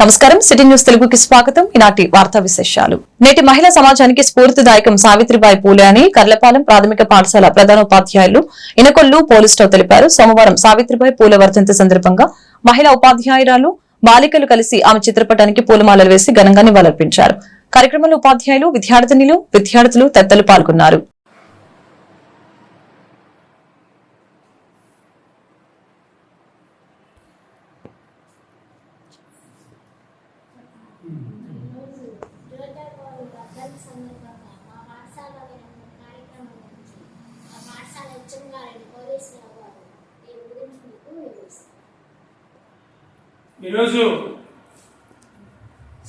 నమస్కారం city news తెలుగుకి స్వాగతం. ఈనాటి వార్తా విశేషాలు. నేటి మహిళా సమాజానికి స్ఫూర్తిదాయకం సావిత్రిబాయి పూలే అని కర్లపాలెం ప్రాథమిక పాఠశాల ప్రధానోపాధ్యాయులు ఇనకొల్లు పోలీసులు తెలిపారు. సోమవారం సావిత్రిబాయి పూలే వర్ధంతి సందర్భంగా మహిళా ఉపాధ్యాయురాలు బాలికలు కలిసి ఆమె చిత్రపటానికి పూలమాలలు వేసి ఘనంగా నివాళులర్పించారు. కార్యక్రమంలో ఉపాధ్యాయులు విద్యార్థులు తదితరులు పాల్గొన్నారు. ఈరోజు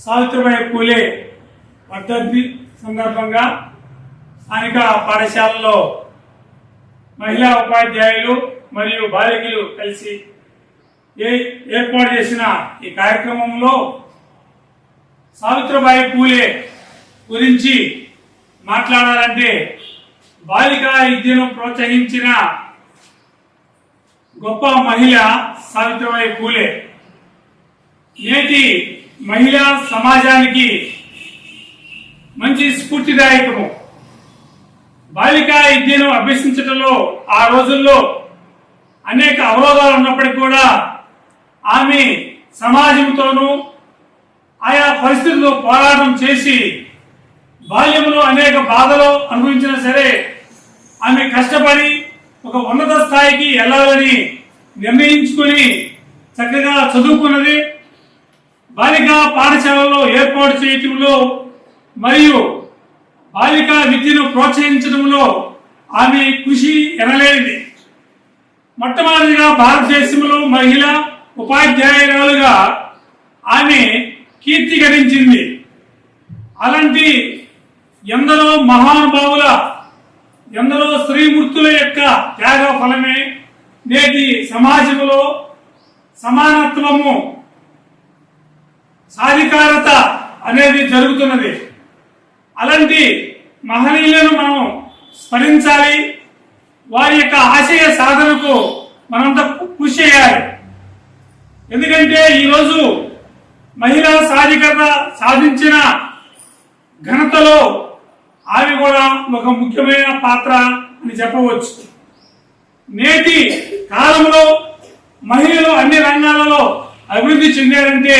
సావిత్రిబాయి పూలే వర్ధంతి సందర్భంగా స్థానిక పాఠశాలలో మహిళా ఉపాధ్యాయులు మరియు బాలికలు కలిసి ఏర్పాటు చేసిన ఈ కార్యక్రమంలో సావిత్రిబాయి పూలే గురించి మాట్లాడాలంటే బాలికా విద్యను ప్రోత్సహించిన గొప్ప మహిళ సావిత్రిబాయి పూలే. నేటి మహిళా సమాజానికి మంచి స్ఫూర్తిదాయకము. బాలికా విద్యను అభ్యసించడంలో ఆ రోజుల్లో అనేక అవరోధాలు ఉన్నప్పటికీ కూడా ఆమె సమాజంతోనూ ఆయా పరిస్థితుల్లో పోరాటం చేసి బాల్యంలో అనేక బాధలు అనుభవించినా సరే ఆమె కష్టపడి ఒక ఉన్నత స్థాయికి వెళ్ళాలని నిర్ణయించుకుని చక్కగా చదువుకున్నది. బాలికా పాఠశాలలో ఏర్పాటు చేయటంలో మరియు బాలికా విద్యను ప్రోత్సహించడంలో ఆమె కృషి ఎనలేనిది. మొట్టమొదటిగా భారతదేశంలో మహిళా ఉపాధ్యాయురాలుగా ఆమె కీర్తి గడించింది. అలాంటి ఎందరో మహానుభావుల ఎందరో స్త్రీమూర్తుల యొక్క త్యాగ ఫలమే నేటి సమాజంలో సమానత్వము సాధికారత అనేది జరుగుతున్నది. అలాంటి మహనీయులను మనం స్మరించాలి. వారి యొక్క ఆశయ సాధనకు మనంతా కృషి చేయాలి. ఎందుకంటే ఈరోజు మహిళా సాధికారత సాధించిన ఘనతలో ఆమె కూడా ఒక ముఖ్యమైన పాత్ర అని చెప్పవచ్చు. నేటి కాలంలో మహిళలు అన్ని రంగాలలో అభివృద్ధి చెందారంటే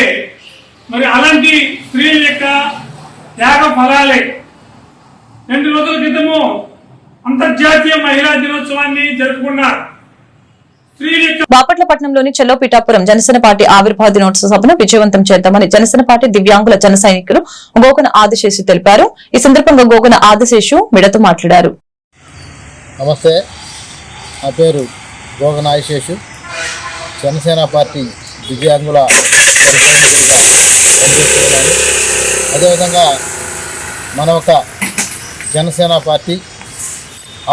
మరి అలాంటి స్త్రీల యొక్క త్యాగ ఫలాలే. 2 రోజుల క్రితము అంతర్జాతీయ మహిళా దినోత్సవాన్ని జరుపుకున్నారు. బాపట్ల పట్టణంలోని చెల్లో పిఠాపురం జనసేన పార్టీ ఆవిర్భావ దినోత్సవ సభను విజయవంతం చేద్దామని జనసేన పార్టీ దివ్యాంగుల జన సైనికులు గోగన ఆదిశేషు తెలిపారు. ఈ సందర్భంగా గోగన ఆదిశేషు మీడియాతో మాట్లాడారు. నమస్తే, నా పేరు గోగన ఆదిశేషు. జనసేన పార్టీ దివ్యాంగుల సైనికులుగా పనిచేస్తున్నాను. అదేవిధంగా మన ఒక జనసేన పార్టీ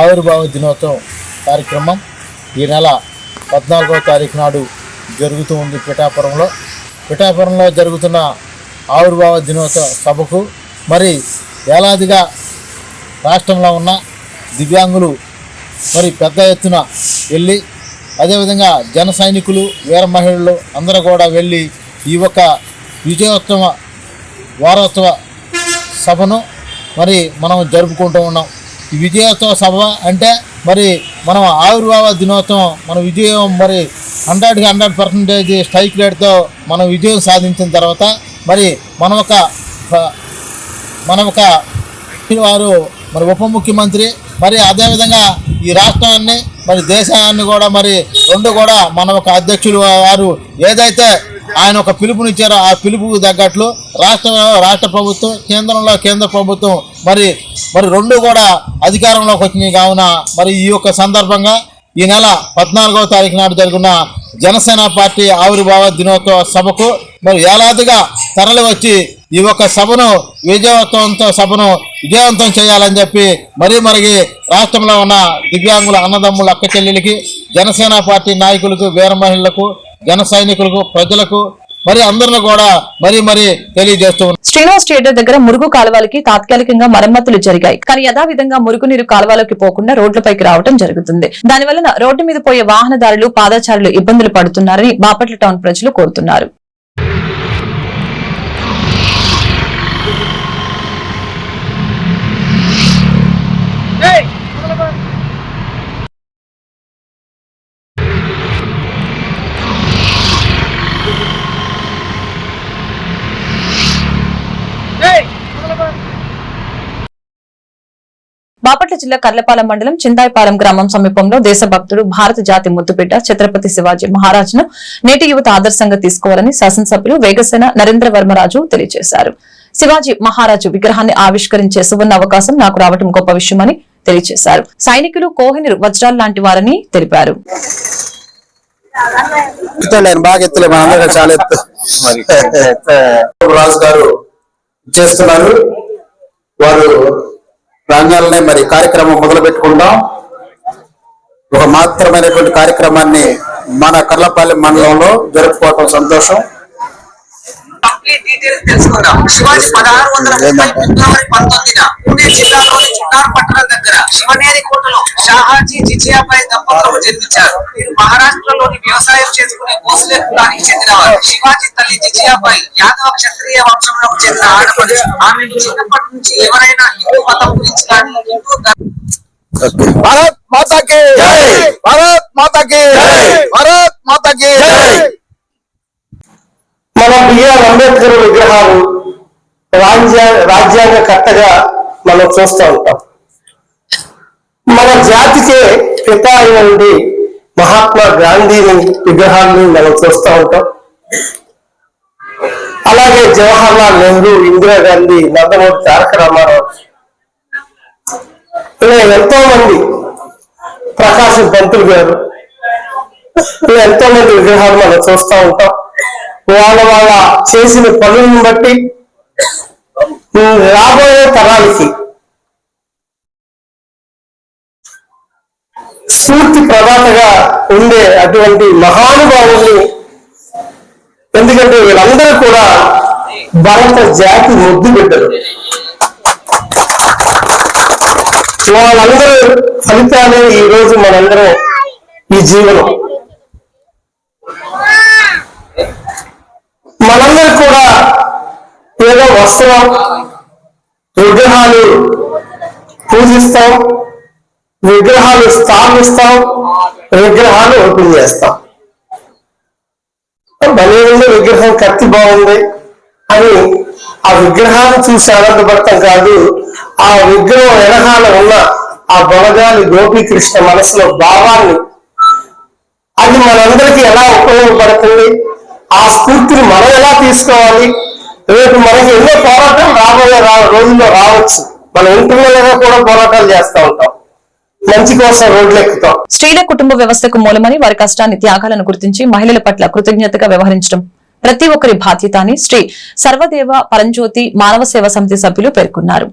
ఆవిర్భావ దినోత్సవం కార్యక్రమం ఈ నెల 14వ తారీఖు నాడు జరుగుతూ ఉంది. పిఠాపురంలో జరుగుతున్న ఆవిర్భావ దినోత్సవ సభకు మరి వేలాదిగా రాష్ట్రంలో ఉన్న దివ్యాంగులు మరి పెద్ద ఎత్తున వెళ్ళి, అదేవిధంగా జన సైనికులు వీర మహిళలు అందరూ కూడా వెళ్ళి ఈ యొక్క విజయోత్సవ వారోత్సవ సభను మరి మనం జరుపుకుంటూ ఉన్నాం. ఈ విజయోత్సవ సభ అంటే మరి మనం ఆవిర్భావ దినోత్సవం మన విజయం మరి 100% స్ట్రైక్ రేట్తో మనం విజయం సాధించిన తర్వాత మరి మన ఒక వారు మరి ఉప ముఖ్యమంత్రి మరి అదేవిధంగా ఈ రాష్ట్రాన్ని మరి దేశాన్ని కూడా మరి రెండు కూడా మన ఒక అధ్యక్షులు వారు ఏదైతే ఆయన ఒక పిలుపునిచ్చారో ఆ పిలుపుకు తగ్గట్లు రాష్ట్ర ప్రభుత్వం కేంద్ర ప్రభుత్వం మరి రెండు కూడా అధికారంలోకి వచ్చినాయి. కావున మరి ఈ యొక్క సందర్భంగా ఈ నెల 14వ తారీఖు నాడు జరిగిన జనసేన పార్టీ ఆవిర్భావ దినోత్సవ సభకు మరి వేలాదిగా తరలి వచ్చి ఈ యొక్క సభను విజయవంతం చేయాలని చెప్పి మరి రాష్ట్రంలో ఉన్న దివ్యాంగుల అన్నదమ్ముల అక్క చెల్లెలకి జనసేన పార్టీ నాయకులకు వీర మహిళలకు జన సైనికులకు ప్రజలకు మరి అందరిని కూడా మరి తెలియజేస్తున్నారు. శ్రీనివాస్ థియేటర్ దగ్గర మురుగు కాలువలకి తాత్కాలికంగా మరమ్మతులు జరిగాయి. కానీ యథావిధంగా మురుగునీరు కాలువలోకి పోకుండా రోడ్లపైకి రావడం జరుగుతుంది. దానివల్ల రోడ్డు మీద పోయే వాహనదారులు పాదచారులు ఇబ్బందులు పడుతున్నారని బాపట్ల టౌన్ ప్రజలు కోరుతున్నారు. బాపట్ల జిల్లా కర్లపాలెం మండలం చింతాయిపాలెం గ్రామం సమీపంలో దేశభక్తుడు భారత జాతి ముద్దుబిడ్డ ఛత్రపతి శివాజీ మహారాజ్ను నేటి యువత ఆదర్శంగా తీసుకోవాలని శాసనసభ్యులు వేగసేన నరేంద్ర వర్మరాజు తెలియజేశారు. శివాజీ మహారాజు విగ్రహాన్ని ఆవిష్కరించే సువర్ణ అవకాశం నాకు రావడం గొప్ప విషయమని తెలియజేశారు. సైనికులు కోహినూర్ వజ్రాలు లాంటి వారని తెలిపారు. రాజు గారు చేస్తున్నారు. వారు రాగాలనే మరి కార్యక్రమం మొదలు పెట్టుకుందాం. ఒక మాత్రమైనటువంటి కార్యక్రమాన్ని మన కర్లపాలెం మండలంలో జరుపుకోవటం సంతోషం. తెలుసుకుందాం. శివాజీ 1630 ఫిబ్రవరి 19న పూణే జిల్లాలోని చున్నార్ పట్టణం దగ్గర శివనేరి కోటలో షాహాజీ జిజియాపై దంపతులకు జన్మించారు. వీరు మహారాష్ట్రలోని వ్యవసాయం చేసుకునే భోసలే కులానికి చెందినవారు. శివాజీ తల్లి జిజియాపై యాదవ క్షత్రియ వంశంలోకి చెందిన ఆడపడుచు. ఆమె చిన్నప్పటి నుంచి ఎవరైనా హిందూ మతం గురించి కానీ భారత్ మాతాకి జై, భారత్ మాతాకి జై, భారత్ మాతాకి జై. మన బిఆర్ అంబేద్కర్ విగ్రహాలు రాజ్యాంగ కర్తగా మనం చూస్తూ ఉంటాం. మన జాతికే పిత అయినటువంటి మహాత్మా గాంధీని విగ్రహాన్ని మనం చూస్తూ ఉంటాం. అలాగే జవహర్లాల్ నెహ్రూ, ఇందిరాగాంధీ, నందమూరి తారక రామారావు, ఇలా ఎంతో మంది, ప్రకాశం పంతులు గారు, ఇలా ఎంతో మంది విగ్రహాలు మనం చూస్తూ ఉంటాం. వాళ్ళ చేసిన పనులను బట్టి రాబోయే తరానికి స్ఫూర్తి ప్రదాతగా ఉండే అటువంటి మహానుభావుల్ని, ఎందుకంటే వీళ్ళందరూ కూడా భారత జాతి ముద్దు బిడ్డలు. వాళ్ళందరూ ఫలితాలే ఈ రోజు మనందరం ఈ జీవనం. మనందరూ కూడా ఏదో వస్త్రం, విగ్రహాలు పూజిస్తాం, విగ్రహాలు స్థాపిస్తాం, విగ్రహాలు ఓపెన్ చేస్తాం. భలే ఉంది విగ్రహం, కత్తి బాగుంది అని ఆ విగ్రహాన్ని చూసి ఆనందపడతాం కాదు, ఆ విగ్రహం వెనకాల ఉన్న ఆ బలగాలి గోపీకృష్ణ మనసులో భావాన్ని, అది మనందరికీ ఎలా ఉపయోగపడుతుంది, ఆ స్ఫూర్తిని మనం ఎలా తీసుకోవాలి, రేపు మనకి ఎన్నో పోరాటాలు రాబోయే రోజుల్లో రావచ్చు. మనం ఇంటర్నల్గా కూడా పోరాటాలు చేస్తూ ఉంటాం, మంచి కోసం రోడ్లు ఎక్కుతాం. స్త్రీల కుటుంబ వ్యవస్థకు మూలమని వారి కష్టాన్ని, త్యాగాలను గుర్తించి మహిళల పట్ల కృతజ్ఞతగా వ్యవహరించడం ప్రతి ఒక్కరి బాధ్యత అని శ్రీ సర్వదేవ పరంజ్యోతి మానవ సేవా సమితి సభ్యులు పేర్కొన్నారు.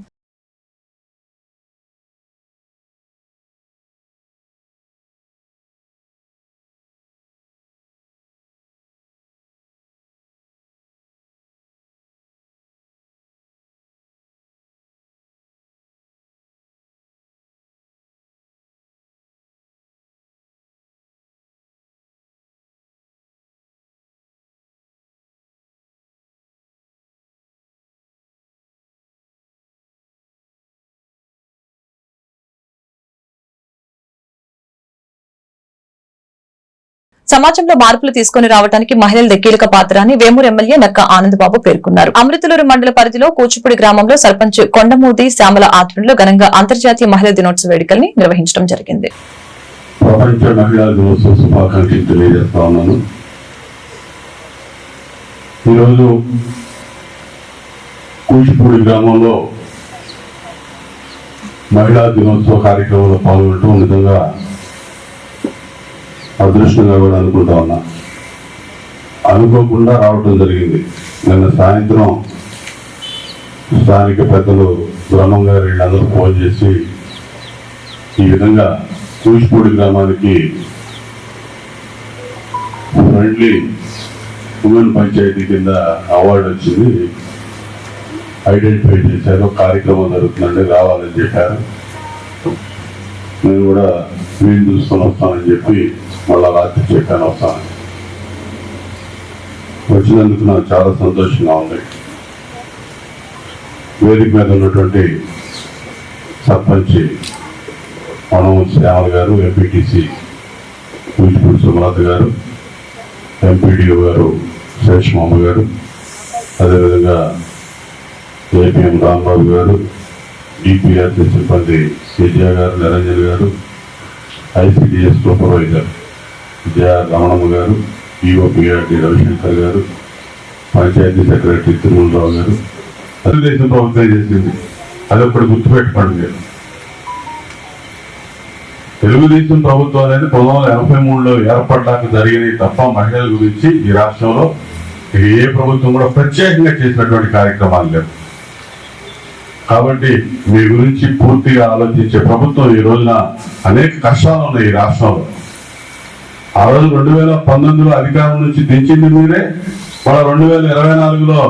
సమాజంలో మార్పులు తీసుకుని రావడానికి మహిళల కీలక పాత్ర అని వేమూరు ఎమ్మెల్యే నక్క ఆనందబాబు పేర్కొన్నారు. అమృతలూరు మండల పరిధిలో కూచిపూడి గ్రామంలో సర్పంచ్ కొండమూది శ్యామల ఆధ్వర్యంలో ఘనంగా అంతర్జాతీయ మహిళా దినోత్సవ వేడుకల్ని నిర్వహించడం జరిగింది. ప్రపంచ మహిళా దినోత్సవ శుభాకాంక్షలు తెలియజేస్తా ఉన్నాను. ఈరోజు కూచిపూడి గ్రామంలో మహిళా దినోత్సవ కార్యక్రమంలో పాల్గొనడం నిజంగా అదృష్టంగా కూడా అనుకుంటా ఉన్నా. అనుకోకుండా రావటం జరిగింది. నిన్న సాయంత్రం స్థానిక పెద్దలు బ్రహ్మం గారు వీళ్ళందరూ ఫోన్ చేసి ఈ విధంగా కూచిపూడి గ్రామానికి ఫ్రెండ్లీ ఉమెన్ పంచాయతీ కింద అవార్డు వచ్చింది, ఐడెంటిఫై చేశారు, కార్యక్రమం జరుగుతుందండి రావాలని చెప్పారు. నేను కూడా వీళ్ళు చూసుకొని వస్తానని చెప్పి మళ్ళా రాత్రి చెప్పాను వస్తాను. వచ్చినందుకు నాకు చాలా సంతోషంగా ఉంది. వేదిక మీద ఉన్నటువంటి సర్పంచ్ మనోజ్ శ్యామల గారు, ఎంపీటీసీ కూచిపూడి సుమలత గారు, ఎంపీడీఓ గారు శేషమామ గారు, అదేవిధంగా ఏపీఎం రాంబాబు గారు, డిపిఆర్సీ సిబ్బంది విజయ గారు, నిరంజన్ గారు, ఐసిడిఎస్ సూపర్వైజర్ జేఆర్ రమణమ్మ గారు, ఈఓపిఆర్డి రవిశంకర్ గారు, పంచాయతీ సెక్రటరీ తిరుమలరావు గారు. తెలుగుదేశం ప్రభుత్వం చేసింది, అదొకటి గుర్తుపెట్టుకోండి మీరు. తెలుగుదేశం ప్రభుత్వం అనేది 1983లో ఏర్పడ్డాక జరిగినవి తప్ప మహిళల గురించి ఈ రాష్ట్రంలో ఏ ప్రభుత్వం కూడా ప్రత్యేకంగా చేసినటువంటి కార్యక్రమాలు లేవు. కాబట్టి మీ గురించి పూర్తిగా ఆలోచించే ప్రభుత్వం ఈ రోజున అనేక కష్టాలు ఉన్నాయి ఈ రాష్ట్రంలో. ఆ రోజు 2019లో అధికారం నుంచి దించింది మీరే, మన 2024లో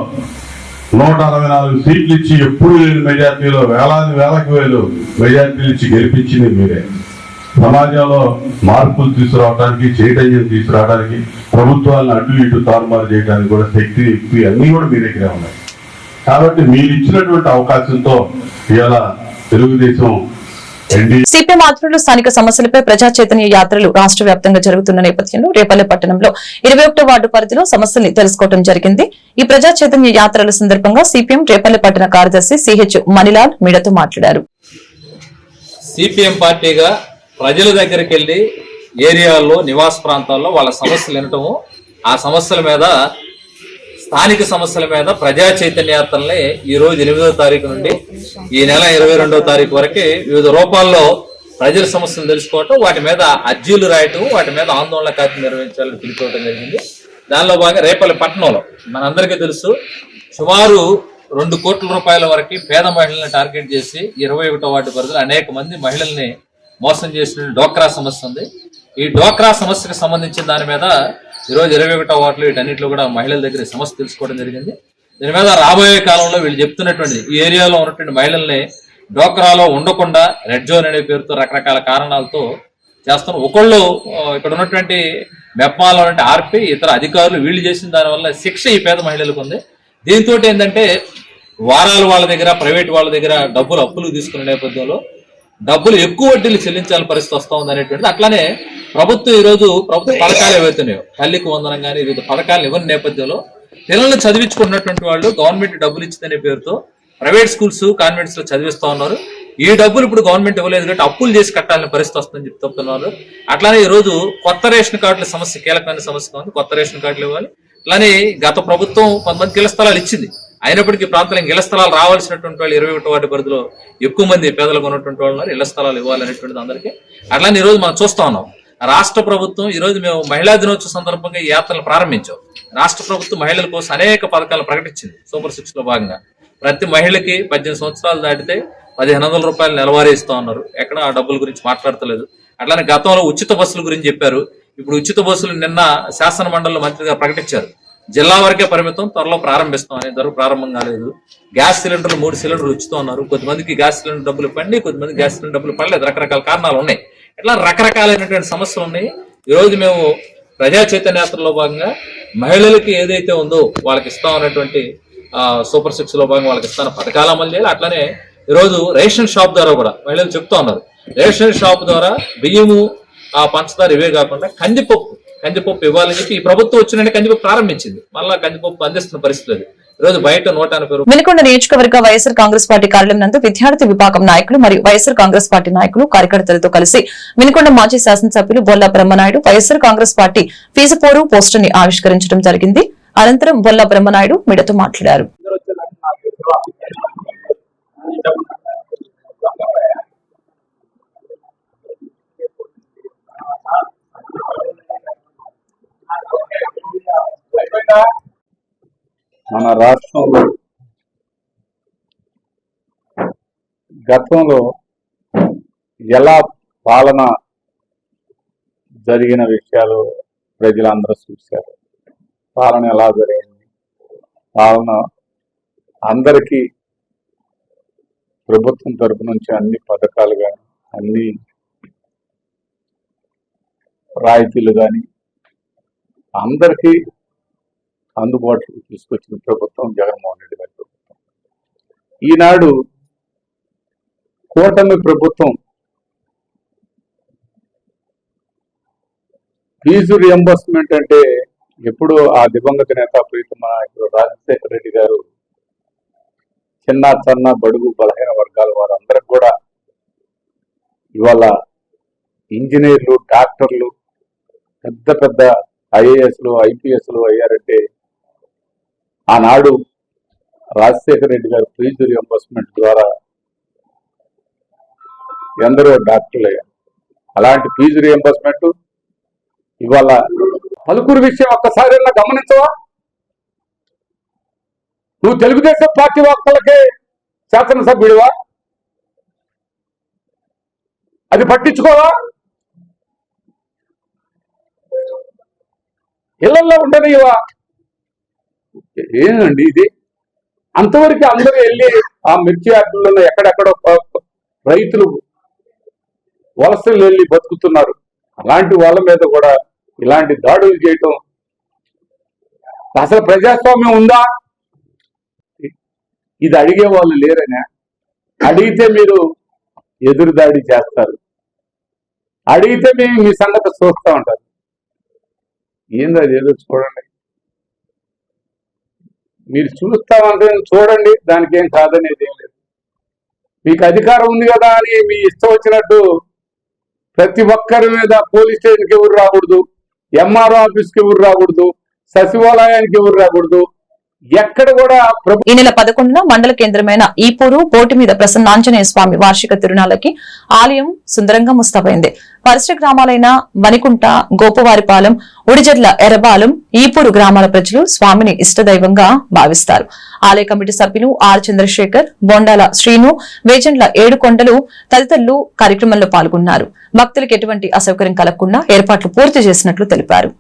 164 సీట్లు ఇచ్చి ఎప్పుడు లేని మెజార్టీలో వేలకు వేలు మెజార్టీలు ఇచ్చి గెలిపించింది మీరే. సమాజంలో మార్పులు తీసుకురావడానికి, చైతన్యం తీసుకురావడానికి, ప్రభుత్వాలను అడ్డు ఇటు తారుమారు చేయడానికి కూడా శక్తి యుక్తి అన్ని కూడా మీ దగ్గరే ఉన్నాయి. కాబట్టి మీరు ఇచ్చినటువంటి అవకాశంతో ఇవాళ తెలుగుదేశం సిపిఎం ఆధ్వర్యంలో స్థానిక సమస్యలపై ప్రజా చైతన్య యాత్రలు రాష్ట్ర వ్యాప్తంగా జరుగుతున్న నేపథ్యంలో రేపల్లె పట్టణంలో 21వ వార్డు పరిధిలో సమస్యల్ని తెలుసుకోవడం జరిగింది. ఈ ప్రజా చైతన్య యాత్రల సందర్భంగా సిపిఎం రేపల్లె పట్టణ కార్యదర్శి సిహెచ్ మణిలాల్ మీడియాతో మాట్లాడారు. సిపిఎం పార్టీగా ప్రజల దగ్గరికి వెళ్లి ఏరియాల్లో, నివాస ప్రాంతాల్లో వాళ్ళ సమస్యలు వినటము, ఆ సమస్యల మీద, స్థానిక సమస్యల మీద ప్రజా చైతన్య యాత్రల్ని ఈ రోజు 8వ తారీఖు నుండి ఈ నెల 22వ తారీఖు వరకు వివిధ రూపాల్లో ప్రజల సమస్యలు తెలుసుకోవటం, వాటి మీద అర్జీలు రాయటం, వాటి మీద ఆందోళన కార్యక్రమం నిర్వహించాలని పిలుపుకోవడం జరిగింది. దానిలో భాగంగా రేపల్లె పట్టణంలో మనందరికీ తెలుసు సుమారు 2 కోట్ల రూపాయల వరకు పేద మహిళల్ని టార్గెట్ చేసి 21వ వార్డు పరిధిలో అనేక మంది మహిళల్ని మోసం చేసిన డోక్రా సమస్య ఉంది. ఈ డోక్రా సమస్యకు సంబంధించిన దాని మీద ఈరోజు 21వ వార్డులో వీటన్నిటిలో కూడా మహిళల దగ్గర సమస్య తెలుసుకోవడం జరిగింది. దీని మీద రాబోయే కాలంలో వీళ్ళు చెప్తున్నటువంటి ఈ ఏరియాలో ఉన్నటువంటి మహిళల్ని డోక్రాలో ఉండకుండా రెడ్ జోన్ అనే పేరుతో రకరకాల కారణాలతో చేస్తున్నారు. ఒకళ్ళు ఇక్కడ ఉన్నటువంటి మెప్మాలో ఆర్పి ఇతర అధికారులు వీళ్ళు చేసిన దానివల్ల శిక్ష ఈ పేద మహిళలకు ఉంది. దీంతో ఏంటంటే వారాలు వాళ్ళ దగ్గర, ప్రైవేట్ వాళ్ళ దగ్గర డబ్బులు అప్పులు తీసుకునే నేపథ్యంలో డబ్బులు ఎక్కువ వడ్డీలు చెల్లించాలని పరిస్థితి వస్తూ ఉంది అనేటువంటిది. అట్లానే ప్రభుత్వం ఈరోజు ప్రభుత్వ పథకాలు ఏవైతున్నాయో, తల్లికి వందనం కానీ వివిధ పథకాలు ఇవ్వని నేపథ్యంలో పిల్లల్ని చదివించుకున్నటువంటి వాళ్ళు గవర్నమెంట్ డబ్బులు ఇచ్చిందనే పేరుతో ప్రైవేట్ స్కూల్స్, కాన్వెంట్స్ లో చదివిస్తూ ఉన్నారు. ఈ డబ్బులు ఇప్పుడు గవర్నమెంట్ ఇవ్వలేదు కాబట్టి అప్పులు చేసి కట్టాలని పరిస్థితి వస్తుందని చెప్పి చెప్తున్నారు. అట్లానే ఈ రోజు కొత్త రేషన్ కార్డుల సమస్య కీలకమైన సమస్య ఉంది. కొత్త రేషన్ కార్డులు ఇవ్వాలి. అలానే గత ప్రభుత్వం కొంతమంది ఇళ్ల స్థలాలు ఇచ్చింది, అయినప్పటికీ ప్రాంతాలకు ఇళ్ల స్థలాలు రావాల్సినటువంటి వాళ్ళు 21వ వార్డు పరిధిలో ఎక్కువ మంది పేదలకు ఉన్నటువంటి వాళ్ళు ఉన్నారు. ఇళ్ల స్థలాలు ఇవ్వాలనేటువంటిది అందరికీ. అట్లానే ఈ రోజు మనం చూస్తా ఉన్నాం రాష్ట్ర ప్రభుత్వం ఈ రోజు మేము మహిళా దినోత్సవ సందర్భంగా ఈ యాత్రలు ప్రారంభించాం. రాష్ట్ర ప్రభుత్వం మహిళల కోసం అనేక పథకాలు ప్రకటించింది. సూపర్ 6 లో భాగంగా ప్రతి మహిళకి 18 సంవత్సరాలు దాటితే 1500 రూపాయలు నెలవారీ ఇస్తా ఉన్నారు. ఎక్కడ ఆ డబ్బుల గురించి మాట్లాడతలేదు. అట్లానే గతంలో ఉచిత బస్సుల గురించి చెప్పారు. ఇప్పుడు ఉచిత బస్సులు నిన్న శాసన మండలిలో మంత్రిగా ప్రకటించారు. జిల్లా వరకే పరిమితం, త్వరలో ప్రారంభిస్తాం అనే ధర ప్రారంభం కాలేదు. గ్యాస్ సిలిండర్లు 3 సిలిండర్లు ఉచితం అన్నారు. కొద్దిమందికి గ్యాస్ సిలిండర్ డబ్బులు పండి, కొద్దిమంది గ్యాస్ సిలిండర్ డబ్బులు పడలేదు. రకరకాల కారణాలు ఉన్నాయి. ఇట్లా రకరకాలైనటువంటి సమస్యలు ఉన్నాయి. ఈరోజు మేము ప్రజా చైతన్య యాత్రలో భాగంగా మహిళలకి ఏదైతే ఉందో వాళ్ళకి ఇస్తాం అనేటువంటి సూపర్ 6 లో భాగంగా వాళ్ళకి ఇస్తాను పథకాలు అమలు చేయాలి. అట్లానే ఈరోజు రేషన్ షాప్ ద్వారా కూడా మహిళలు చెప్తా ఉన్నారు. రేషన్ షాప్ ద్వారా బియ్యము, పంచదార ఇవే కాకుండా కందిపప్పు ఇవ్వాలని చెప్పి ఈ ప్రభుత్వం వచ్చిన కందిపప్పు ప్రారంభించింది. మళ్ళా కందిపప్పు అందిస్తున్న పరిస్థితి అది. ఈరోజు బయట 180 రూపాయలు. వినుకొండ నియోజకవర్గ వైఎస్ఆర్ కాంగ్రెస్ పార్టీ కార్యాలయం నందు విద్యార్థి విభాగం నాయకులు మరియు వైఎస్ఆర్ కాంగ్రెస్ పార్టీ నాయకులు, కార్యకర్తలతో కలిసి వినుకొండ మాజీ శాసనసభ్యులు బొల్లా బ్రహ్మనాయుడు వైఎస్ఆర్ కాంగ్రెస్ పార్టీ ఫీజు పోరు పోస్టర్ ని ఆవిష్కరించడం జరిగింది. అనంతరం బొల్లా బ్రహ్మనాయుడు మీడియాతో మాట్లాడారు. మన రాష్ట్రంలో గతంలో ఎలా పాలన జరిగిన విషయాలు ప్రజలందరూ చూశారు. పాలన ఎలా జరిగింది, పాలన అందరికీ ప్రభుత్వం తరపు నుంచి అన్ని పథకాలు కానీ, అన్ని రాయితీలు కానీ అందరికీ అందుబాటులోకి తీసుకొచ్చిన ప్రభుత్వం జగన్మోహన్ రెడ్డి గారి ప్రభుత్వం. ఈనాడు కూటమి ప్రభుత్వం ఫీజు రియంబర్స్మెంట్ అంటే ఎప్పుడు ఆ దివంగత నేత ప్రీతమ నాయకుడు రాజశేఖర రెడ్డి గారు చిన్న బడుగు బలహీన వర్గాల వారు ఇవాళ ఇంజనీర్లు, డాక్టర్లు, పెద్ద పెద్ద ఐఏఎస్లు, ఐపీఎస్లు అయ్యారంటే ఆనాడు రాజశేఖర రెడ్డి గారు ఫీజు రియంబర్స్మెంట్ ద్వారా ఎందరో డాక్టర్లు అయ్యారు. అలాంటి ఫీజు రియంబర్స్మెంట్ ఇవాళ పలుకురు విషయం ఒక్కసారి గమనించవా? నువ్వు తెలుగుదేశం పార్టీ ఒక్కలకే శాసనసభ్యుడివా? అది పట్టించుకోవా? ఇళ్లలో ఉండనివా? ఏందండి ఇది? అంతవరకు అందరూ వెళ్ళి ఆ మిర్చి యార్డులలో ఎక్కడెక్కడో రైతులు వలసలు వెళ్ళి బతుకుతున్నారు. అలాంటి వాళ్ళ మీద కూడా ఇలాంటి దాడులు చేయటం, అసలు ప్రజాస్వామ్యం ఉందా? ఇది అడిగే వాళ్ళు లేరనే. అడిగితే మీరు ఎదురు దాడి చేస్తారు, అడిగితే మీ సంగతి చూస్తూ ఉంటారు. ఏంది అది? ఏదో చూడండి, మీరు చూస్తామంటే చూడండి, దానికి ఏం కాదనేది ఏం లేదు. మీకు అధికారం ఉంది కదా అని మీ ఇష్టం వచ్చినట్టు ప్రతి ఒక్కరి మీద పోలీస్ స్టేషన్కి ఎవరు రాకూడదు, ఎంఆర్ఓ ఆఫీస్కి ఎవరు రాకూడదు, సచివాలయానికి ఎవరు రాకూడదు, ఎక్కడ కూడా. ఈ నెల 11న మండల కేంద్రమైన ఈపూరు బోటి మీద ప్రసన్నాంజనేయ స్వామి వార్షిక తిరునాళ్లకి ఆలయం సుందరంగా ముస్తాబైంది. పరిసర గ్రామాలైన వనికుంట, గోపవారిపాలెం, ఉడిజర్ల, ఎర్రబాలెం, ఈపూరు గ్రామాల ప్రజలు స్వామిని ఇష్టదైవంగా భావిస్తారు. ఆలయ కమిటీ సభ్యులు ఆర్ చంద్రశేఖర్, బొండాల శ్రీను, వేజండ్ల ఏడుకొండలు తదితరులు కార్యక్రమంలో పాల్గొన్నారు. భక్తులకు ఎటువంటి అసౌకర్యం కలగకుండా ఏర్పాట్లు పూర్తి చేసినట్లు తెలిపారు.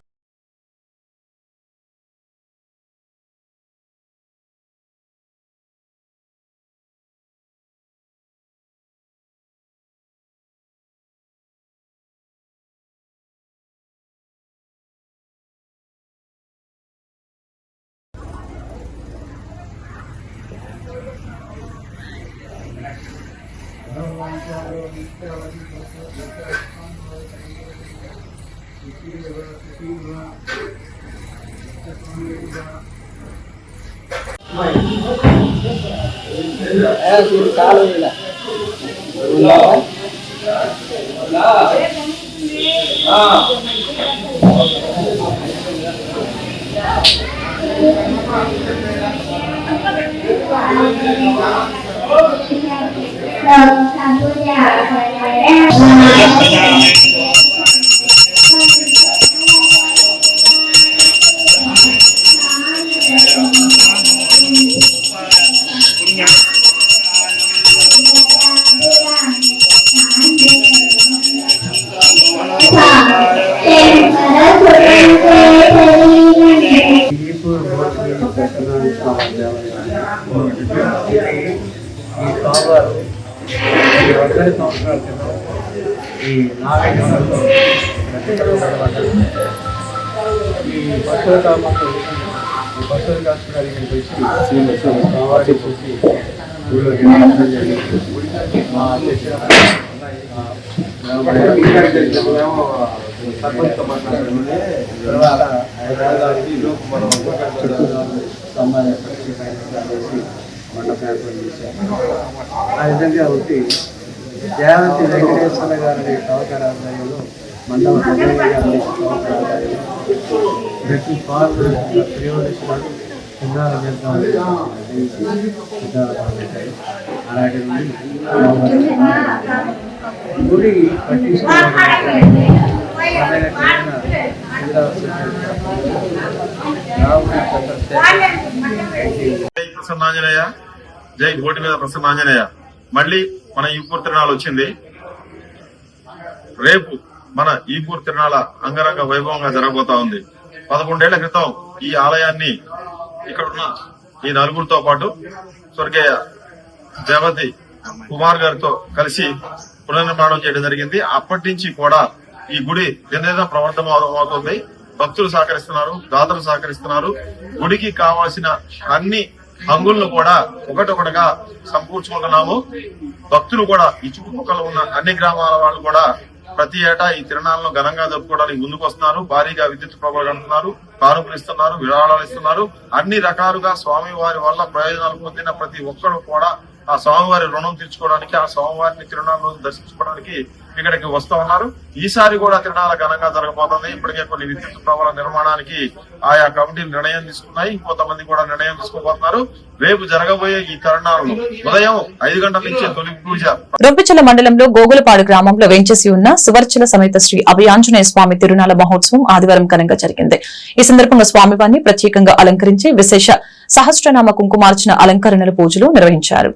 ఆ విధంగా ఒకటి జయంతి వెంకటేశ్వర గారి సహకార ఆధ్వర్యంలో మండల గారి సహకార ఆధ్వర్యంలో ప్రతి ప్రియోడేశ్వరుడు చిన్నాల పెట్టారు. అలాంటి గుడి ప్రసన్నాంజనేయ, జై బోటి మీద ప్రసన్నాంజనేయ. మళ్ళీ మన ఈపూర్ తిరునాళ వచ్చింది. రేపు మన ఈపూర్ తిరునాళ అంగరంగ వైభవంగా జరగబోతా ఉంది. 11 ఏళ్ల క్రితం ఈ ఆలయాన్ని ఇక్కడున్న ఈ నలుగురితో పాటు స్వర్గీయ జగతి కుమార్ గారితో కలిసి పునర్నిర్మాణం చేయడం జరిగింది. అప్పటి నుంచి కూడా ఈ గుడి దినదిన ప్రవర్ధమవుతుంది. భక్తులు సహకరిస్తున్నారు, దాతలు సహకరిస్తున్నారు. గుడికి కావాల్సిన అన్ని హంగులను కూడా ఒకటొకటిగా సమకూర్చుకుంటున్నాము. భక్తులు కూడా ఈ చుట్టుపక్కల ఉన్న అన్ని గ్రామాల వాళ్ళు కూడా ప్రతి ఏటా ఈ తిరునాళ్లను ఘనంగా జరుపుకోవడానికి ముందుకు వస్తున్నారు. భారీగా విద్యుత్ ప్రభావం అంటున్నారు, కానుకలు ఇస్తున్నారు, విరాళాలు ఇస్తున్నారు. అన్ని రకాలుగా స్వామి వారి వల్ల ప్రయోజనాలు పొందిన ప్రతి ఒక్కరు కూడా ఆ స్వామివారి రుణం తీర్చుకోవడానికి, ఆ స్వామివారిని తిరునాళ్ళ రోజు దర్శించుకోవడానికి ఇక్కడికి వస్తూ ఉన్నారు. ఈసారి కూడా తిరణాల ఘనంగా జరగబోతుంది. ఇప్పటికే కొన్ని విద్యుత్ ప్రవల నిర్మాణానికి ఆయా కమిటీలు నిర్ణయం తీసుకున్నాయి. కొంతమంది కూడా నిర్ణయం తీసుకోబోతున్నారు. రేపు జరగబోయే ఈ తిరణాలను ఉదయం 5 గంటల నుంచి తొలి పూజ. రొంపిచెల మండలంలో గోగులపాడు గ్రామంలో వెంచేసి ఉన్న సువర్చల సమేత శ్రీ అభయాంజనేయ స్వామి తిరునాళ మహోత్సవం ఆదివారం ఘనంగా జరిగింది. ఈ సందర్భంగా స్వామివారిని ప్రత్యేకంగా అలంకరించి విశేష సహస్రనామ కుంకుమార్చన అలంకరణల పూజలు నిర్వహించారు.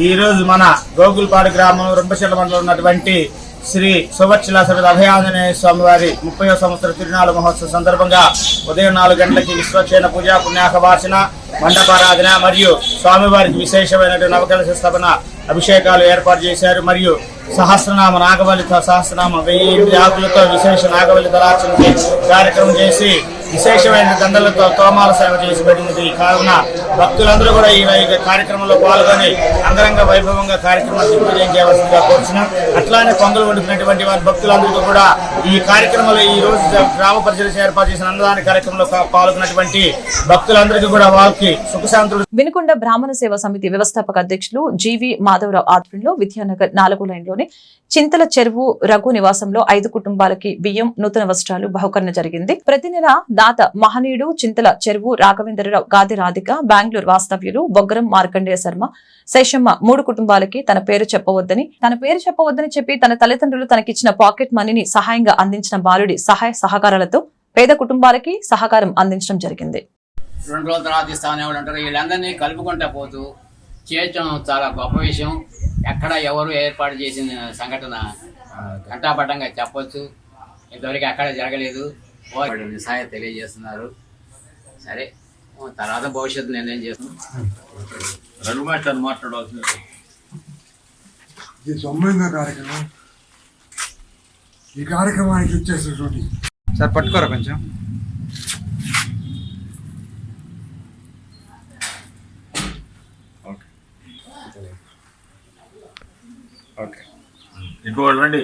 ఈ రోజు మన గోగులపాడు గ్రామం రొంపిచెల మండలం ఉన్నటువంటి శ్రీ సువర్చల సమేత అభయాంజనేయ స్వామి వారి 30వ సంవత్సర తిరునాళ మహోత్సవ సందర్భంగా ఉదయం 4 గంటలకి విశ్వక్షేణ పూజ, పుణ్యాహవాచన, మండపారాధన మరియు స్వామివారికి విశేషమైనటువంటి నవకలశ స్థాపన అభిషేకాలు ఏర్పాటు చేశారు. మరియు సహస్రనామ నాగవల్లితో సహస్రనామ 1000 ఆకులతో విశేష నాగవల్లి దళార్చన కార్యక్రమం చేసి విశేషమైన దండలతో తోమాల సేవ చేసి పెట్టింది. కావున భక్తులందరూ కూడా ఈ కార్యక్రమంలో పాల్గొని అంగరంగ వైభవంగా కార్యక్రమాన్ని దిగ్విజయం చేయవలసిందిగా కోరుచున్నాం. అట్లానే పొంగలు వండుకున్నటువంటి వారి భక్తులందరికీ కూడా ఈ కార్యక్రమంలో ఈ రోజు గ్రామ పరిషత్ ఏర్పాటు చేసిన అన్నదాన కార్యక్రమంలో పాల్గొన్నటువంటి భక్తులందరికీ కూడా వారికి సుఖశాంతులు. వినుకొండ బ్రాహ్మణ సేవా సమితి వ్యవస్థాపక అధ్యక్షులు జీవి మాధవరావు ఆధ్వర్యంలో విద్యానగర్ 4వ లైన్లోని చింతల చెరువు రఘు నివాసంలో 5 కుటుంబాలకి బియ్యం, నూతన వస్త్రాలు బహుకరణ జరిగింది. ప్రతి నెల దాత మహనీయుడు చింతల చెరువు రాఘవేంద్రరావు, గాది రాధిక, బెంగళూరు వాస్తవ్యులు బొగ్గరం మార్కండేయ శర్మ, శేషమ్మ 3 కుటుంబాలకి తన పేరు చెప్పవద్దని చెప్పి తన తల్లిదండ్రులు తనకిచ్చిన పాకెట్ మనీని సహాయంగా అందించిన బాలుడి సహాయ సహకారాలతో పేద కుటుంబాలకి సహకారం అందించడం జరిగింది. 2 రోజుల తర్వాత ఇస్తామని ఉంటారు. వీళ్ళందరినీ కలుపుకుంటా పోతూ చేయటం చాలా గొప్ప విషయం. ఎక్కడ ఎవరు ఏర్పాటు చేసిన సంఘటన ఘంటాపటంగా చెప్పొచ్చు. ఇంతవరకు ఎక్కడ జరగలేదు. సహాయం తెలియజేస్తున్నారు. సరే, తర్వాత భవిష్యత్తు నిర్ణయం చేస్తున్నాం. మాట్లాడవలసింది కార్యక్రమం. ఈ కార్యక్రమానికి వచ్చేసినటువంటి సార్ పట్టుకోరా కొంచెం. ఇంకోటి రండి.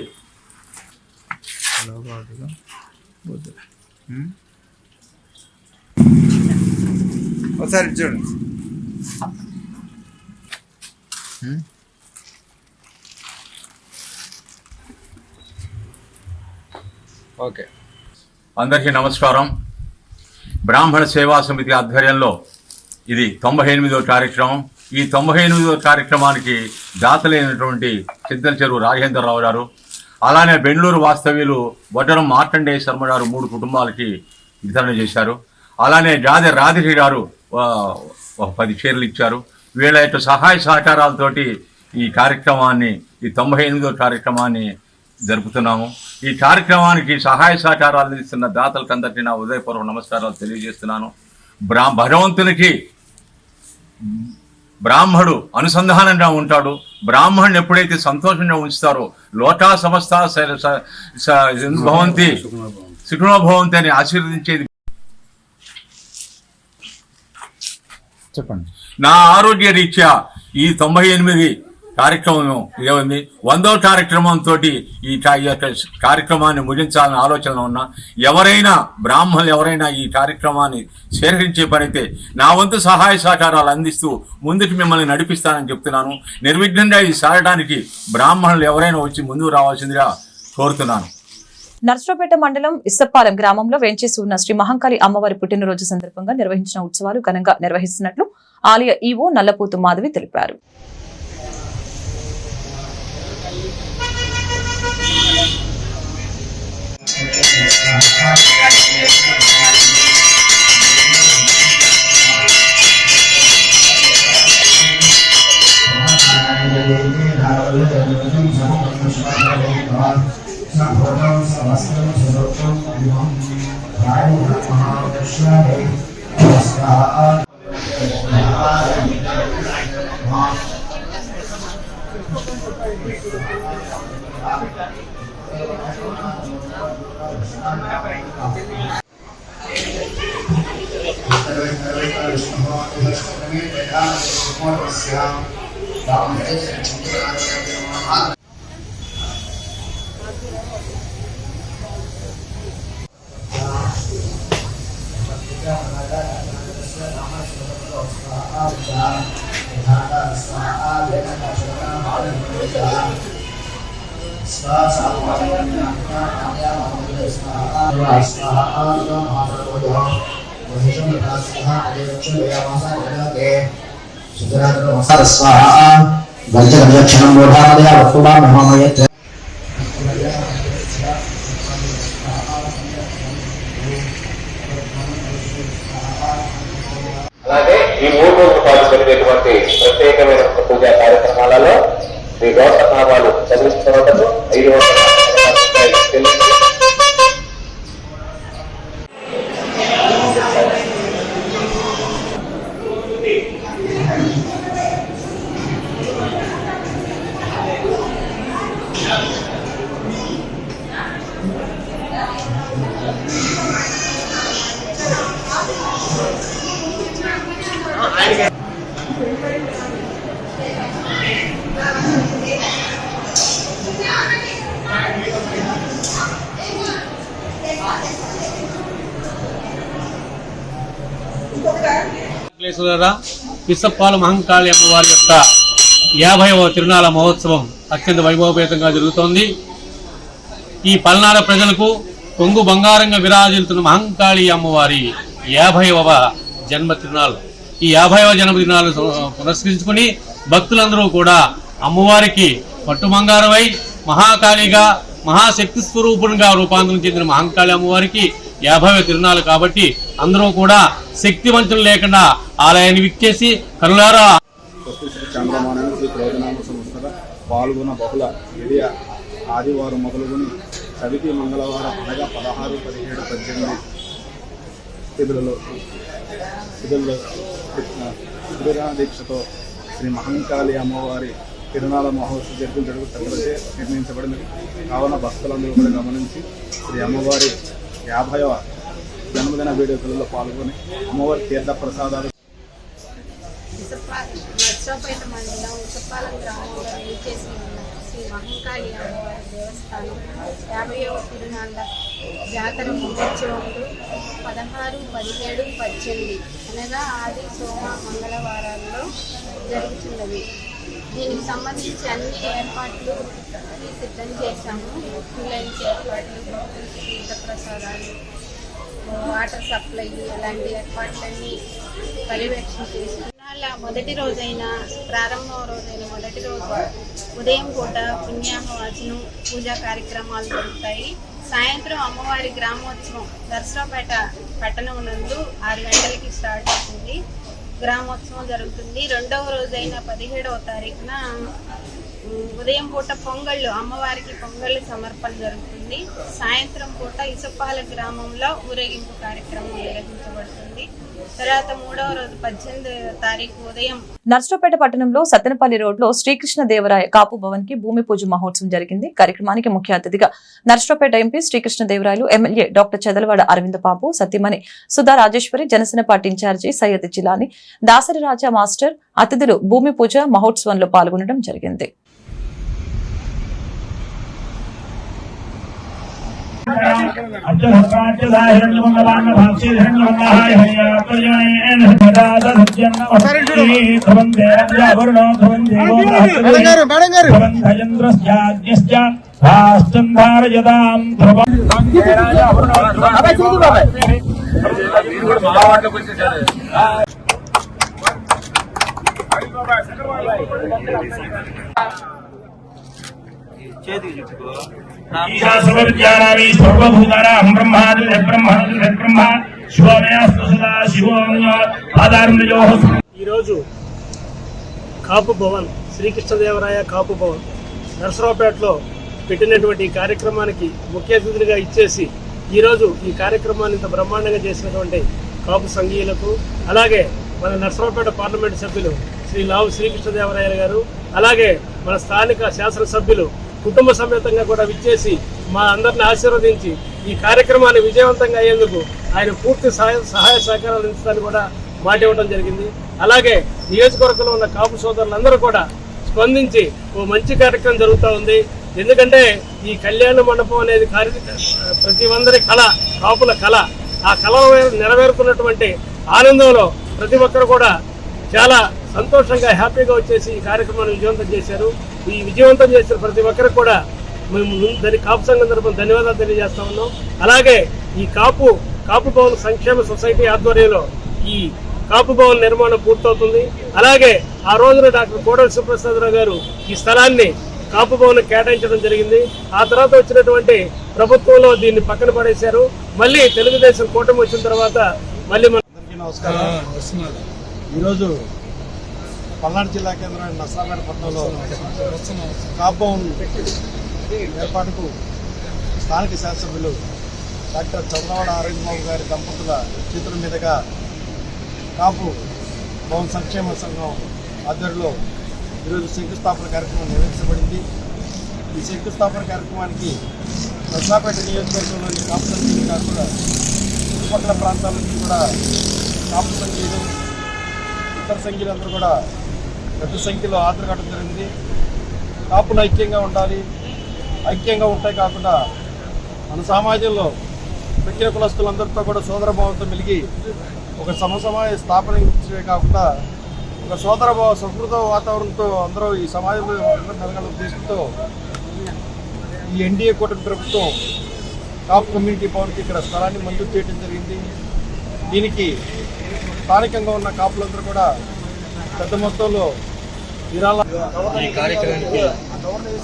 ఒకసారి చూడండి. ఓకే, అందరికీ నమస్కారం. బ్రాహ్మణ సేవా సమితి ఆధ్వర్యంలో ఇది 98వ కార్యక్రమం. ఈ 98వ కార్యక్రమానికి దాతలైనటువంటి చింతల చెరువు రాఘవేంద్రరావు గారు, అలానే బెంగళూరు వాస్తవ్యులు వడ్డరం మార్కండేయ శర్మ గారు 3 కుటుంబాలకి వితరణ చేశారు. అలానే గాది రాధిక గారు 10 చీరలు ఇచ్చారు. వీళ్ళ యొక్క సహాయ సహకారాలతోటి ఈ కార్యక్రమాన్ని, ఈ 98వ కార్యక్రమాన్ని జరుపుతున్నాము. ఈ కార్యక్రమానికి సహాయ సహకారాలు ఇస్తున్న దాతలకందరికీ నా ఉదయపూర్వక నమస్కారాలు తెలియజేస్తున్నాను. భగవంతునికి బ్రాహ్మడు అనుసంధానంగా ఉంటాడు. బ్రాహ్మణుని ఎప్పుడైతే సంతోషంగా ఉంచుతారో లోకా సమస్త భవంతి సుఖనోభవంతి అని ఆశీర్వదించేది. చెప్పండి. నా ఆరోగ్య రీత్యా ఈ 98 కార్యక్రమం ఏముంది 100వ కార్యక్రమంతో ఈ యొక్క కార్యక్రమాన్ని ముగించాలని ఆలోచన ఉన్నా ఎవరైనా బ్రాహ్మణులు ఎవరైనా ఈ కార్యక్రమాన్ని స్వీకరించే పనైతే నా వంతు సహాయ సహకారాలు అందిస్తూ ముందుకు మిమ్మల్ని నడిపిస్తానని చెప్తున్నాను. నిర్విఘ్నంగా ఇది సాగడానికి బ్రాహ్మణులు ఎవరైనా వచ్చి ముందుకు రావాల్సిందిగా కోరుతున్నాను. నర్సరావుపేట మండలం ఇసప్పాలెం గ్రామంలో వేంచేసి ఉన్న శ్రీ మహంకాళి అమ్మవారి పుట్టినరోజు సందర్భంగా నిర్వహించిన ఉత్సవాలు ఘనంగా నిర్వహిస్తున్నట్లు ఆలయ ఈవో నల్లపోతు మాధవి తెలిపారు. అలాగే ఈ 3 రోజుల పాటు జరిగేటువంటి ప్రత్యేకమైన పూజా కార్యక్రమాలలో మీ గోత్రనామాలు చదివిస్తున్నట్టు 500 ఇసప్పాలెం మహంకాళి అమ్మవారి యొక్క 50వ తిరునాళ మహోత్సవం అత్యంత వైభవపేతంగా జరుగుతోంది. ఈ పల్నాడు ప్రజలకు కొంగు బంగారంగా విరాజిల్లుతున్న మహంకాళి అమ్మవారి 50వ జన్మ తిరునాళ్ళు. ఈ 50వ జన్మదినాలు పురస్కరించుకుని భక్తులందరూ కూడా అమ్మవారికి పట్టు బంగారమై మహాకాళిగా మహాశక్తి స్వరూపునిగా రూపాంతరం చెందిన మహంకాళి అమ్మవారికి 50వ తిరునాళ్ళు కాబట్టి అందరూ కూడా శక్తి వంచన లేకుండా ఆలయాన్ని విచ్చేసి కరులారా చంద్రమాన శ్రీ ప్రోజనామ సంవత్సర పాల్గొన బహుళ విడియ ఆదివారం మొదలుకొని చవితి మంగళవారం అనగా 16, 17, 18 తిథుల దీక్షతో శ్రీ మహంకాళి అమ్మవారి తిరునాళ మహోత్సవం జరిపించడానికి తగ్గదే నిర్ణయించబడింది. కావున భక్తులందరూ కూడా గమనించి శ్రీ అమ్మవారి 50వ జన్మదిన వేడుకలలో పాల్గొని అమ్మవారి తీర్థ ప్రసాదాలు నర్సరావుపేట మండలం ఇసప్పాలెం గ్రామంలో వేంచేసి ఉన్న శ్రీ మహంకాళి అమ్మవారి దేవస్థానం 50వ తిరునాళ్ళ జాతర మహోత్సవంలో 16, 17, 18 అనగా ఆది, సోమ, మంగళవారాల్లో జరుగుతున్నది. దీనికి సంబంధించి అన్ని ఏర్పాట్లు సిద్ధం చేశాము. లంచ్ ఏర్పాట్లు, తీర్థ ప్రసాదాలు, వాటర్ సప్లై అలాంటి ఏర్పాట్లన్నీ పర్యవేక్షణ చేసి మొదటి రోజైన ప్రారంభం రోజైన మొదటి రోజు ఉదయం పూట పుణ్యాహవాచనం పూజా కార్యక్రమాలు జరుగుతాయి. సాయంత్రం అమ్మవారి గ్రామోత్సవం నర్సరావుపేట పట్టణం నందు 6 గంటలకి స్టార్ట్ అవుతుంది. గ్రామోత్సవం జరుగుతుంది. రెండవ రోజైన 17వ తారీఖున ఉదయం పూట పొంగళ్ళు, అమ్మవారికి పొంగళ్ళు సమర్పణ జరుగుతుంది. జరుగుతుంది. సాయంత్రం పూట ఇసుపాల గ్రామంలో ఊరేగింపు కార్యక్రమం నిర్వహించబడుతుంది. తర్వాత 3వ రోజు 18వ తారీఖు ఉదయం నర్సరావుపేట పట్టణంలో సత్తెనపల్లి రోడ్ లో శ్రీకృష్ణదేవరాయ కాపు భవన్ కి భూమి పూజ మహోత్సవం జరిగింది. కార్యక్రమానికి ముఖ్య అతిథిగా Narasaraopet MP Srikrishnadevarayalu, MLA doctor Chadalavada Aravind Babu, Satyamani Sudha Rajeswari, Janasena party ఇన్ఛార్జి సయ్యద్ జిలాని, దాసరి రాజా మాస్టర్ అతిథులు భూమి పూజ మహోత్సవంలో పాల్గొనడం జరిగింది. ఈరోజు కాపు భవన్ శ్రీకృష్ణదేవరాయ కాపు భవన్ నర్సరావుపేటలో పెట్టినటువంటి ఈ కార్యక్రమానికి ముఖ్య అతిథులుగా ఇచ్చేసి ఈరోజు ఈ కార్యక్రమాన్ని ఇంత బ్రహ్మాండంగా చేసినటువంటి కాపు సంఘీయులకు, అలాగే మన నర్సరావుపేట పార్లమెంటు సభ్యులు శ్రీ లావు శ్రీకృష్ణదేవరాయలు గారు, అలాగే మన స్థానిక శాసనసభ్యులు కుటుంబ సమేతంగా కూడా విచ్చేసి మా అందరిని ఆశీర్వదించి ఈ కార్యక్రమాన్ని విజయవంతంగా అయ్యేందుకు ఆయన పూర్తి సహాయ సహకారాలు అందిస్తారని కూడా మాట ఇవ్వడం జరిగింది. అలాగే నియోజకవర్గంలో ఉన్న కాపు సోదరులందరూ కూడా స్పందించి ఓ మంచి కార్యక్రమం జరుగుతూ ఉంది. ఎందుకంటే ఈ కళ్యాణ మండపం అనేది ప్రతి ఒక్కరి కళ, కాపుల కళ. ఆ కళ నెరవేరుకున్నటువంటి ఆనందంలో ప్రతి ఒక్కరు కూడా చాలా సంతోషంగా హ్యాపీగా వచ్చేసి ఈ కార్యక్రమాన్ని విజయవంతం చేశారు. ఈ విజయవంతం చేసిన ప్రతి ఒక్కరికి కూడా మేము దాని కాపు సంఘం తరపున ధన్యవాదాలు తెలియజేస్తా ఉన్నాం. అలాగే ఈ కాపు భవన్ సంక్షేమ సొసైటీ ఆధ్వర్యంలో ఈ కాపు భవన్ నిర్మాణం పూర్తవుతుంది. అలాగే ఆ రోజున డాక్టర్ కోడెల సుప్రసాదరావు గారు ఈ స్థలాన్ని కాపు భవన్ కేటాయించడం జరిగింది. ఆ తర్వాత వచ్చినటువంటి ప్రభుత్వంలో దీన్ని పక్కన పడేశారు. మళ్ళీ తెలుగుదేశం కూటమి వచ్చిన తర్వాత మళ్ళీ నమస్కారం. ఈరోజు పల్నాడు జిల్లా కేంద్రమైన నర్సరావుపేట పట్టణంలో కాపు భవన్ ఏర్పాటుకు స్థానిక శాసనసభ్యులు డాక్టర్ చంద్రవాడ అరవింద్ బాబు గారి దంపతుల చేతుల మీదుగా కాపు భవన్ సంక్షేమ సంఘం ఆధ్వర్యంలో ఈరోజు శంకుస్థాపన కార్యక్రమం నిర్వహించబడింది. ఈ శంకుస్థాపన కార్యక్రమానికి నర్సరావుపేట నియోజకవర్గంలోని కాపు సంఘీయులు కాకుండా చుట్టుపక్కల ప్రాంతాల నుంచి కూడా కాపు సంఘీయులు, ఇతర సంఘీయులందరూ కూడా పెద్ద సంఖ్యలో హాజరు కావడం జరిగింది. కాపులు ఐక్యంగా ఉండాలి, ఐక్యంగా ఉంటాయి కాకుండా మన సమాజంలో ప్రత్యేక కులస్తులందరితో కూడా సోదరభావంతో మెలిగి ఒక సమసమాజ స్థాపన కాకుండా ఒక సోదరభావ సంస్కృత వాతావరణంతో అందరూ ఈ సమాజంలో మెలగాల ఉద్దేశంతో ఈ ఎన్డీఏ కూటమి ప్రభుత్వం కాపు కమ్యూనిటీ భవన్కి ఇక్కడ స్థలాన్ని మంజూరు చేయడం జరిగింది. దీనికి స్థానికంగా ఉన్న కాపులందరూ కూడా పెద్ద మొత్తంలో ఈ కార్యక్రమానికి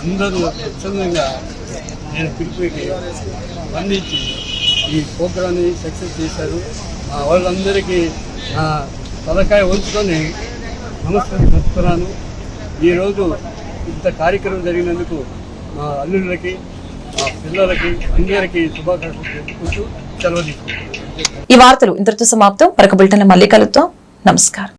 అందరూ స్వచ్ఛందంగా నేను పిలిపికి స్పందించి ఈ ప్రోగ్రాన్ని సక్సెస్ చేశారు. మా వాళ్ళందరికీ నా తలకాయ ఉంచుకొని నమస్కారం చెప్తున్నాను. ఈరోజు ఇంత కార్యక్రమం జరిగినందుకు మా అల్లుళ్ళకి, మా పిల్లలకి అందరికీ శుభాకాంక్షలు చెప్పుకుంటూ సెలవు తీసుకుంటాను. ఈ వార్తలు ఇంతటితో సమాప్తం. మరొక బులెటిన్ మళ్ళీ కలుద్దాం. నమస్కారం.